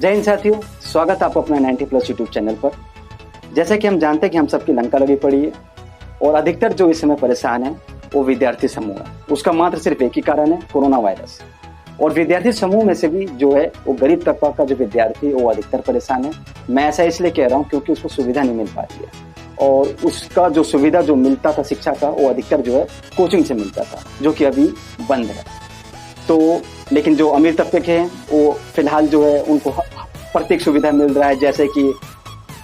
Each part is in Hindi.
जय हिंद साथियों, स्वागत है आपको अपना 90+ यूट्यूब चैनल पर। जैसे कि हम जानते हैं कि हम सबकी लंका लगी पड़ी है और अधिकतर जो इस समय परेशान है वो विद्यार्थी समूह है। उसका मात्र सिर्फ एक ही कारण है, कोरोना वायरस। और विद्यार्थी समूह में से भी जो है वो गरीब तबका का जो विद्यार्थी है वो अधिकतर परेशान है। मैं ऐसा इसलिए कह रहा हूँ क्योंकि उसको सुविधा नहीं मिल पाती है और उसका जो सुविधा जो मिलता था शिक्षा का वो अधिकतर जो है कोचिंग से मिलता था, जो कि अभी बंद है। तो लेकिन जो अमीर तबके के हैं वो फिलहाल जो है उनको प्रत्येक सुविधा मिल रहा है, जैसे कि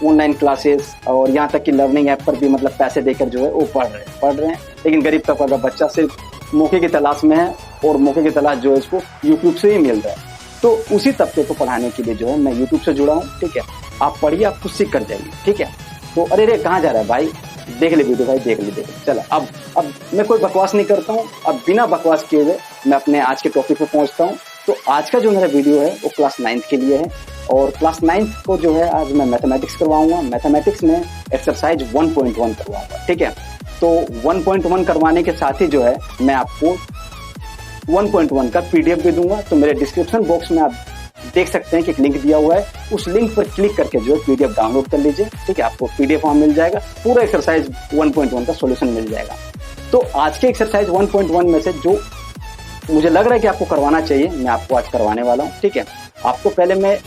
ऑनलाइन क्लासेस और यहाँ तक कि लर्निंग ऐप पर भी मतलब पैसे देकर जो है वो पढ़ रहे हैं। लेकिन गरीब तबका का बच्चा सिर्फ मौके की तलाश में है और मौके की तलाश जो है उसको यूट्यूब से ही मिल रहा है। तो उसी तबके को पढ़ाने के लिए जो है मैं यूट्यूब से जुड़ा हूँ। ठीक है, आप पढ़िए, आप खुद सीख कर जाइए। ठीक है, तो अरे रे कहाँ जा रहा है भाई, देख ले वीडियो भाई, देख ले। चलो अब मैं कोई बकवास नहीं करता हूँ। अब बिना बकवास किए हुए मैं अपने आज के टॉपिक पे पहुंचता हूँ। तो आज का जो मेरा वीडियो है वो क्लास 9th के लिए है और क्लास 9th को जो है आज मैं मैथमेटिक्स करवाऊंगा। मैथमेटिक्स में एक्सरसाइज 1.1 करवाऊंगा। ठीक है, तो 1.1 करवाने के साथ ही जो है मैं आपको 1.1 का PDF भी दूंगा। तो मेरे डिस्क्रिप्शन बॉक्स में आप देख सकते हैं कि एक लिंक दिया हुआ है, उस लिंक पर क्लिक करके जो है PDF डाउनलोड कर लीजिए। ठीक है, आपको PDF वहां मिल जाएगा, पूरा एक्सरसाइज 1.1 का सॉल्यूशन मिल जाएगा। तो आज के एक्सरसाइज 1.1 में से जो मुझे लग रहा है कि आपको करवाना चाहिए, मैं आपको आज करवाने वाला हूँ। ठीक है, आपको पहले मैं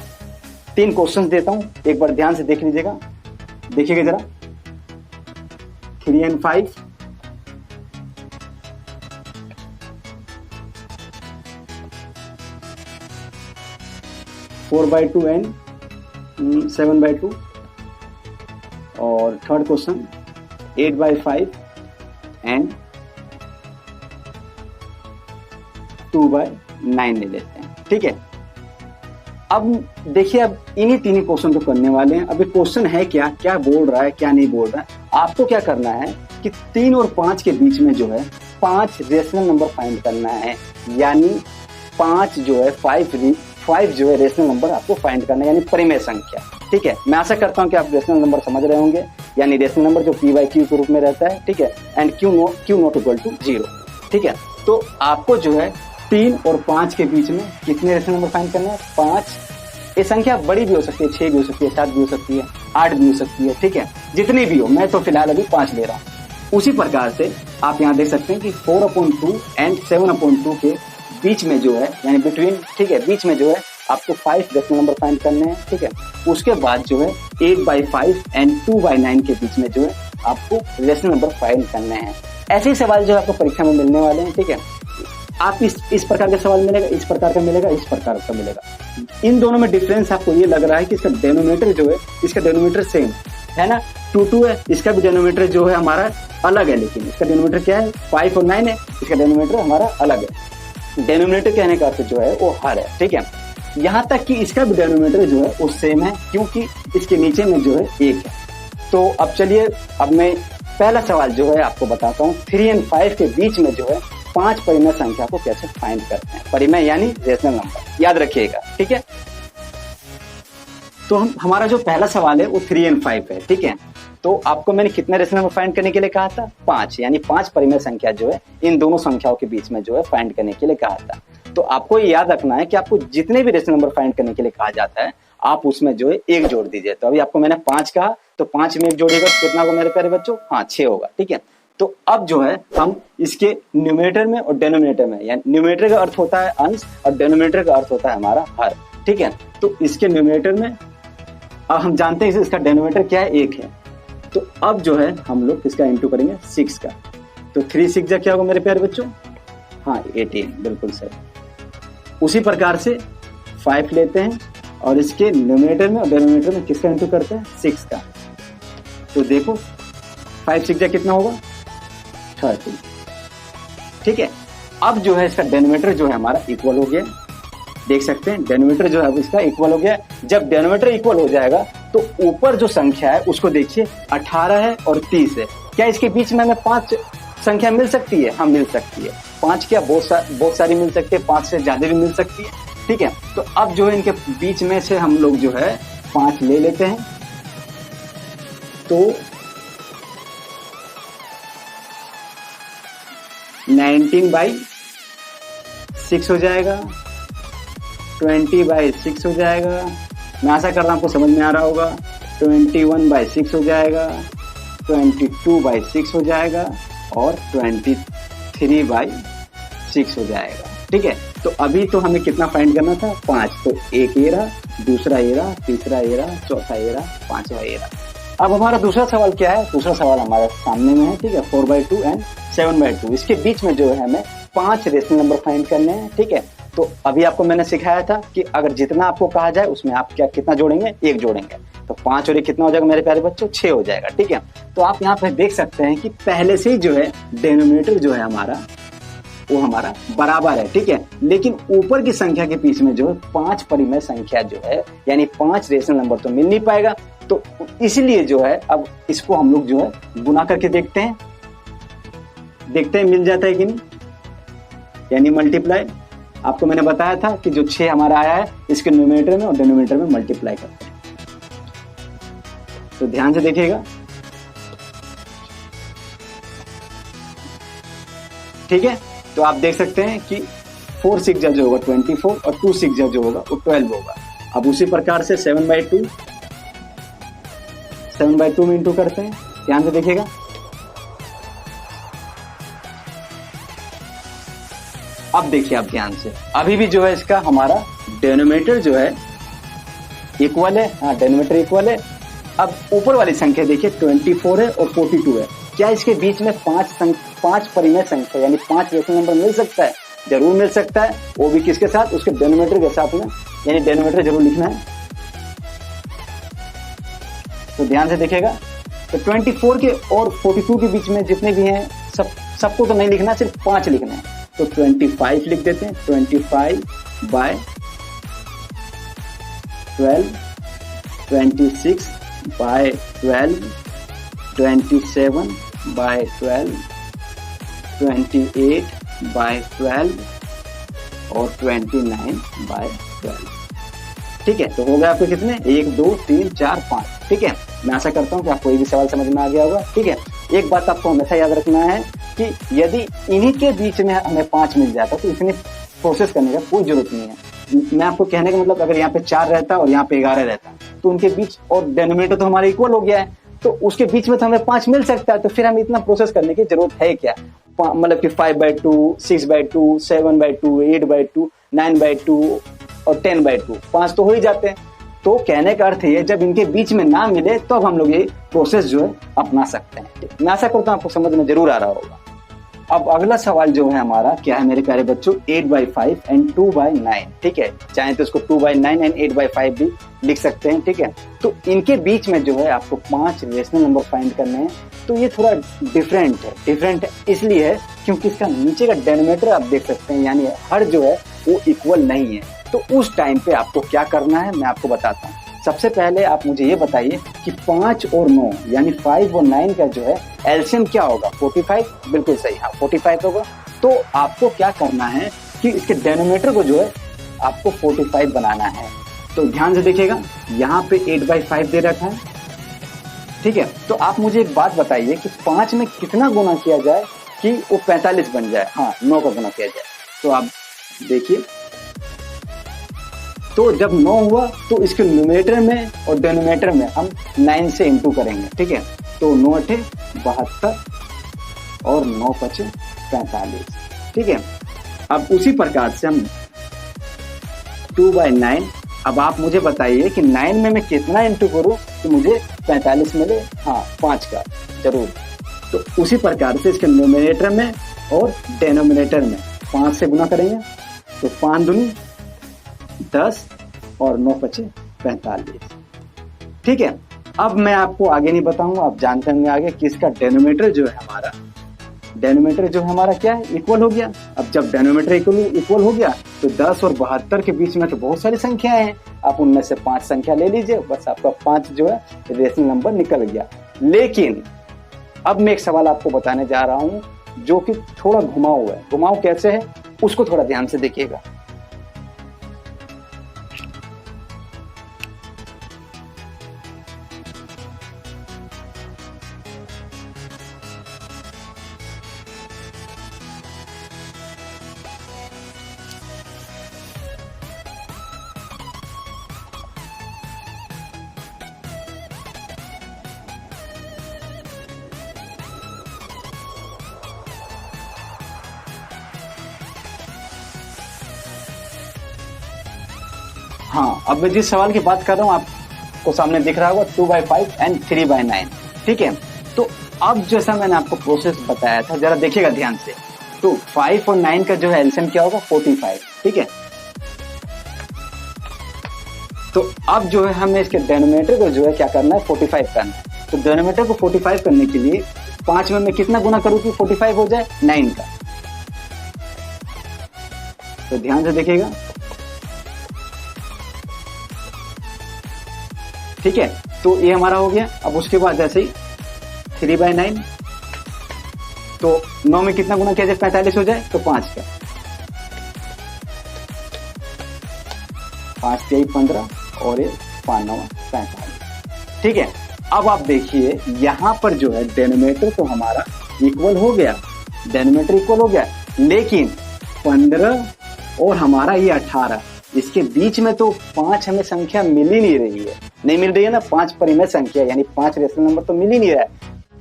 3 क्वेश्चंस देता हूँ, एक बार ध्यान से देख लीजिएगा। देखिएगा जरा, 3 and 5, 4/2 and 7/2 और थर्ड क्वेश्चन 8/5 and 2/9 ले लेते हैं। ठीक है, अब देखिए, अब इन्हीं 3 क्वेश्चन को करने वाले हैं। अभी क्वेश्चन है क्या बोल रहा है, क्या नहीं बोल रहा है। आपको क्या करना है कि 3 और 5 के बीच में जो है 5 रेशनल नंबर फाइंड करना है, यानी 5 जो है 5 जो है रेशनल नंबर आपको फाइंड करना है, यानी परिमेय संख्या। ठीक है, मैं आशा करता हूं कि आप रेशनल नंबर समझ रहे होंगे, यानी रेशनल नंबर जो p/q के रूप में रहता है। ठीक है, and q not equal to 0। ठीक है, तो आपको जो है 3 और 5 के बीच में कितने रेशनल नंबर फाइंड करना है? 5। ये संख्या बड़ी भी हो सकती है, 6 भी हो सकती है, 7 भी हो सकती है, 8 भी हो सकती है। ठीक है, जितनी भी हो, मैं तो फिलहाल अभी 5 ले रहा हूँ। उसी प्रकार से आप यहाँ देख सकते हैं कि 4/2 एंड 7/2 के बीच में जो है, यानी बिटवीन, ठीक है, बीच में जो है आपको 5 रेशनल नंबर फाइंड करने हैं। ठीक है, उसके बाद जो है 8/5 एंड 2/9 के बीच में जो है आपको रेशनल नंबर फाइंड करने हैं। ऐसे ही सवाल जो है आपको परीक्षा में मिलने वाले हैं। ठीक है, आप इस प्रकार का सवाल मिलेगा, इस प्रकार का मिलेगा, इस प्रकार का मिलेगा। इन दोनों में डिफरेंस आपको ये लग रहा है कि इसका डेनोमिनेटर जो है, इसका डेनोमिनेटर सेम है ना, 2 है। इसका भी डेनोमिनेटर जो है हमारा अलग है, लेकिन इसका डेनोमिनेटर क्या है, 5 और 9 है। इसका डेनोमिनेटर हमारा अलग है। डेनोमिनेटर कहने का अर्थ जो है वो हर है। ठीक है, यहाँ तक कि इसका भी डेनोमिनेटर जो है वो सेम है, क्योंकि इसके नीचे में जो है 1 है। तो अब चलिए, अब मैं पहला सवाल जो है आपको बताता हूँ। 3 and 5 के बीच में जो है 5 परिमेय संख्या को कैसे फाइंड करते हैं। परिमेय यानी रेशनल नंबर, याद रखिएगा। ठीक है, तो हमारा जो पहला सवाल है वो 3 and 5 है। ठीक है, तो आपको मैंने कितने रेशनल नंबर फाइंड करने के लिए कहा था? 5, यानी 5 परिमेय संख्या जो है इन दोनों संख्याओं के बीच में जो है फाइंड करने के लिए कहा था। तो आपको ये याद रखना है कि आपको जितने भी रेशनल नंबर फाइंड करने के लिए कहा जाता है, आप उसमें जो है 1 जोड़ दीजिए। तो अभी आपको मैंने 5 कहा, तो 5 में 1 जोड़िएगा तो कितना होगा मेरे प्यारे बच्चों? हाँ, 6 होगा। ठीक है, तो अब जो है हम इसके न्यूमरेटर में और डेनोमिनेटर में, यानी न्यूमरेटर का अर्थ होता है अंश और डेनोमिनेटर का अर्थ होता है हमारा हर। ठीक है, तो इसके न्यूमरेटर में अब हम जानते हैं इसका डेनोमिनेटर क्या है, 1 है। तो अब जो है हम लोग इसका इंटू करेंगे 6 का। तो 3 6 क्या होगा मेरे प्यारे बच्चों? हाँ, 18, बिल्कुल सही। उसी प्रकार से 5 लेते हैं और इसके न्यूमरेटर में और डेनोमिनेटर में किसका इंटू करते हैं? 6 का। तो देखो 5 6 कितना होगा? 30। ठीक है, अब जो है इसका डेनोमिनेटर जो है हमारा इक्वल हो गया। देख सकते हैं डेनोमिनेटर जो है इसका इक्वल हो गया। जब डेनोमिनेटर इक्वल हो जाएगा तो ऊपर जो संख्या है उसको देखिए, 18 है और 30 है। क्या इसके बीच में हमें 5 संख्या मिल सकती है? हाँ, मिल सकती है। 5 क्या, बहुत सारी मिल सकती है, 5 से ज्यादा भी मिल सकती है। ठीक है, तो अब जो है इनके बीच में से हम लोग जो है 5 ले लेते हैं। तो 19/6 हो जाएगा, 20/6 हो जाएगा मैं आशा कर रहा हूँ आपको समझ में आ रहा होगा। 21/6 हो जाएगा, 22/6 हो जाएगा और 23/6 हो जाएगा। ठीक है, तो अभी तो हमें कितना फाइंड करना था? 5। तो एक ये रहा, दूसरा ये रहा, तीसरा ये रहा, चौथा ये रहा, पांचवा ये रहा। अब हमारा दूसरा सवाल क्या है? दूसरा सवाल हमारे सामने में है। ठीक है, 4/2 एंड 7/2, इसके बीच में जो है हमें 5 रेशनल नंबर फाइंड करने हैं। ठीक है, तो अभी आपको मैंने सिखाया था कि अगर जितना आपको कहा जाए उसमें आप क्या कितना जोड़ेंगे? 1 जोड़ेंगे। तो 5 और 1 कितना हो जाएगा मेरे प्यारे बच्चों? 6 हो जाएगा। ठीक है, तो आप यहाँ पे देख सकते हैं कि पहले से ही जो है डिनोमिनेटर जो है हमारा वो हमारा बराबर है। ठीक है, लेकिन ऊपर की संख्या के बीच में जो है 5 परिमेय संख्या जो है यानी 5 रेशनल नंबर तो मिल नहीं पाएगा। तो इसलिए जो है अब इसको हम लोग जो है गुना करके देखते हैं मिल जाता है कि नहीं, यानी मल्टीप्लाई। आपको मैंने बताया था कि जो 6 हमारा आया है इसके न्यूमरेटर में और डिनोमिनेटर में मल्टीप्लाई करते हैं। तो ध्यान से देखिएगा। ठीक है, तो आप देख सकते हैं कि 4 6 जो होगा 24 और 2 6 जो होगा वो 12 होगा। अब उसी प्रकार से 7/2 में इंटू करते हैं। ध्यान से देखिएगा। अब देखिए आप ध्यान से, अभी भी जो है इसका हमारा डिनोमिनेटर जो है इक्वल है। हाँ, डिनोमिनेटर इक्वल है। अब ऊपर वाली संख्या देखिए 24 है और 42 है। क्या इसके बीच में 5 परिमेय संख्या यानी 5 रेशनल नंबर मिल सकता है? जरूर मिल सकता है। वो भी किसके साथ? उसके डिनोमिनेटर के साथ में, यानी डिनोमिनेटर जरूर लिखना है। तो ध्यान से देखिएगा। तो 24 के और 42 के बीच में जितने भी हैं सबको तो नहीं लिखना, सिर्फ 5 लिखना है। तो 25 लिख देते हैं। 25/12, 26/12, 27/12, 28/12 और 29/12। ठीक है, तो हो गया आपको कितने? 1 2 3 4 5। ठीक है, मैं आशा करता हूँ कि आपको ये भी सवाल समझ में आ गया होगा। ठीक है, एक बात आपको हमेशा याद रखना है कि यदि इन्हीं के बीच में हमें 5 मिल जाता तो इतनी प्रोसेस करने का कोई जरूरत नहीं है। मैं आपको कहने का मतलब, अगर यहाँ पे 4 रहता और यहाँ पे 11 रहता तो उनके बीच, और डिनोमिनेटर तो हमारा इक्वल हो गया है, तो उसके बीच में तो हमें 5 मिल सकता है। तो फिर हमें इतना प्रोसेस करने की जरूरत है क्या? मतलब कि 5/2, 6/2, 7/2, 8/2, 9/2 और 10/2, 5 तो हो ही जाते हैं। तो कहने का अर्थ ये, जब इनके बीच में ना मिले तो अब हम लोग ये प्रोसेस जो है अपना सकते हैं। मैं आशा करता हूं आपको समझ में जरूर आ रहा होगा। अब अगला सवाल जो है हमारा क्या है मेरे प्यारे बच्चों? 8/5 एंड 2/9। ठीक है, चाहे तो इसको 2/9 एंड 8/5 भी लिख सकते हैं। ठीक है, तो इनके बीच में जो है आपको 5 रेशनल नंबर फाइंड करने हैं। तो ये थोड़ा डिफरेंट है इसलिए है क्योंकि इसका नीचे का डिनोमिनेटर आप देख सकते हैं, यानी हर जो है वो इक्वल नहीं है। तो उस टाइम पे आपको क्या करना है मैं आपको बताता हूँ। सबसे पहले आप मुझे ये बताइए कि 5 और 9 यानी 5 और 9 का जो है एलसीएम क्या होगा? 45। बिल्कुल सही, हाँ 45 होगा। तो आपको क्या करना है कि इसके डिनोमिनेटर को जो है आपको 45 बनाना है। तो ध्यान से देखिएगा, यहाँ पे 8/5 दे रखा है। ठीक है, तो आप मुझे एक बात बताइए कि 5 में कितना गुना किया जाए कि वो 45 बन जाए? हाँ, 9 का गुना किया जाए। तो आप देखिए, तो जब 9 हुआ तो इसके न्यूमरेटर में और डिनोमिनेटर में हम 9 से इंटू करेंगे। ठीक है, तो 9 8 72 और 9 5 45। ठीक है, अब उसी प्रकार से हम 2/9। अब आप मुझे बताइए कि 9 में मैं कितना इंटू करूं कि मुझे 45 मिले? हाँ, 5 का जरूर। तो उसी प्रकार से इसके न्यूमरेटर में और डिनोमिनेटर में 5 से गुना करेंगे। तो 5 दूनी 10 और 9 5 45। ठीक है, अब मैं आपको आगे नहीं बताऊंगा, आप जानते होंगे आगे कि इसका डिनोमिनेटर जो है हमारा क्या है? इक्वल हो गया। अब जब डिनोमिनेटर इक्वल हो गया तो 10 और 72 के बीच में तो बहुत सारी संख्याएं हैं। आप उनमें से 5 संख्या ले लीजिए, बस आपका 5 जो है रेशनल नंबर निकल गया। लेकिन अब मैं एक सवाल आपको बताने जा रहा हूं जो कि थोड़ा घुमाऊ है। घुमाऊ कैसे है उसको थोड़ा ध्यान से देखिएगा। हाँ, अब मैं जिस सवाल की बात कर रहा हूँ आपको सामने दिख रहा होगा 2/5 एंड 3/9। ठीक है, तो अब जैसा मैंने आपको प्रोसेस बताया था, जरा देखिएगा ध्यान से। तो 5 और 9 का जो है एलसीएम क्या होगा 45। ठीक है, तो अब जो है हमें इसके डिनोमिनेटर को जो है क्या करना है 45 करना है। तो डिनोमिनेटर को 45 करने के लिए 5 में मैं कितना गुना करूं कि 45 हो जाए 9 का। तो ध्यान से देखिएगा। ठीक है, तो ये हमारा हो गया। अब उसके बाद ऐसे ही 3/9, तो 9 में कितना गुना किया जाए 45 हो जाए, तो 5 का। 5 3 15 और ये 5 9 45। ठीक है, अब आप देखिए यहां पर जो है डिनोमिनेटर तो हमारा इक्वल हो गया, डिनोमिनेटर इक्वल हो गया, लेकिन 15 और हमारा ये 18, इसके बीच में तो 5 हमें संख्या मिल ही नहीं रही है, नहीं मिल रही है ना। 5 परिमेय संख्या यानी 5 रेशनल नंबर तो मिल ही नहीं रहा है।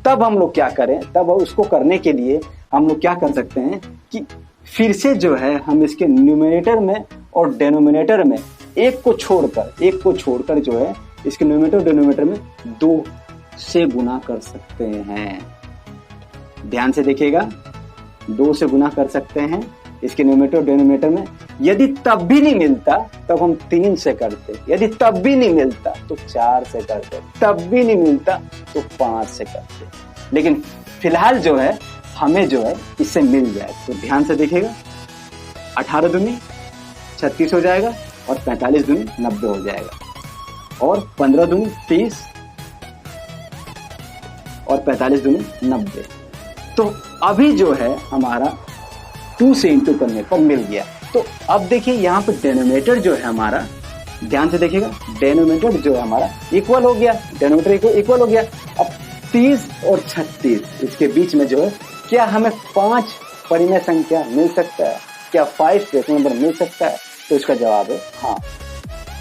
तब हम लोग क्या करें, तब उसको करने के लिए हम लोग क्या कर सकते हैं कि फिर से जो है हम इसके न्यूमरेटर में और डिनोमिनेटर में एक को छोड़कर जो है इसके न्यूमरेटर डिनोमिनेटर में 2 से गुना कर सकते हैं। ध्यान से देखिएगा, 2 से गुना कर सकते हैं इसके न्यूमरेटर और डिनोमिनेटर में। यदि तब भी नहीं मिलता तब हम 3 से करते, यदि तब भी नहीं मिलता तो 4 से करते, तब भी नहीं मिलता तो 5 से करते। लेकिन फिलहाल जो है हमें जो है इससे मिल जाए। तो ध्यान से देखिएगा, 18 दूनी 36 हो जाएगा और 45 दूनी 90 हो जाएगा, और 15 दूनी 30 और 45 दूनी 90। तो अभी जो है हमारा 2 से इंटू करने पर मिल गया। तो अब देखिए यहाँ पे डिनोमिनेटर जो है हमारा, ध्यान से देखिएगा, डिनोमिनेटर जो है हमारा इक्वल हो गया, डिनोमिनेटर इक्वल हो गया। अब 30 और 36 इसके बीच में जो है क्या हमें 5 परिमेय संख्या मिल सकता है, क्या 5 रेशनल नंबर मिल सकता है? तो इसका जवाब है हाँ।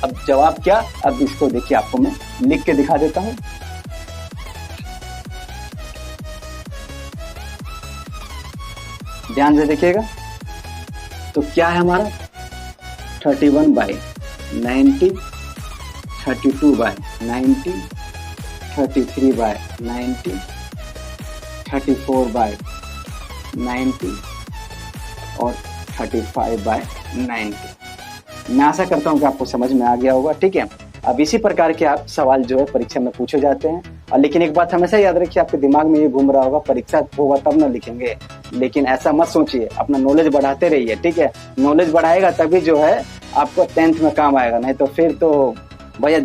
अब जवाब क्या, अब इसको देखिए आपको मैं लिख के दिखा देता हूं। ध्यान से देखिएगा, तो क्या है हमारा 31/90, 32/90, 33/90, 34/90 और 35/90। मैं आशा करता हूं कि आपको समझ में आ गया होगा। ठीक है, अब इसी प्रकार के आप सवाल जो है परीक्षा में पूछे जाते हैं। और लेकिन एक बात हमेशा याद रखिए, आपके दिमाग में ये घूम रहा होगा परीक्षा होगा तब ना लिखेंगे, लेकिन ऐसा मत सोचिए, अपना नॉलेज बढ़ाते रहिए। ठीक है, नॉलेज बढ़ाएगा तभी जो है आपको 10th में काम आएगा, नहीं तो फिर तो भैया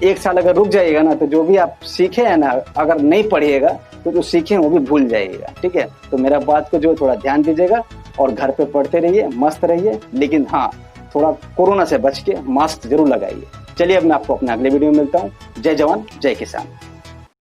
1 साल अगर रुक जाइएगा ना तो जो भी आप सीखे हैं ना, अगर नहीं पढ़िएगा तो जो सीखे वो भी भूल जाइएगा। ठीक है, तो मेरा बात को जो थोड़ा ध्यान दीजिएगा और घर पे पढ़ते रहिए, मस्त रहिए, लेकिन हाँ थोड़ा कोरोना से बच के मास्क जरूर लगाइए। चलिए अब मैं आपको अपने अगले वीडियो में मिलता हूँ। जय जवान जय किसान।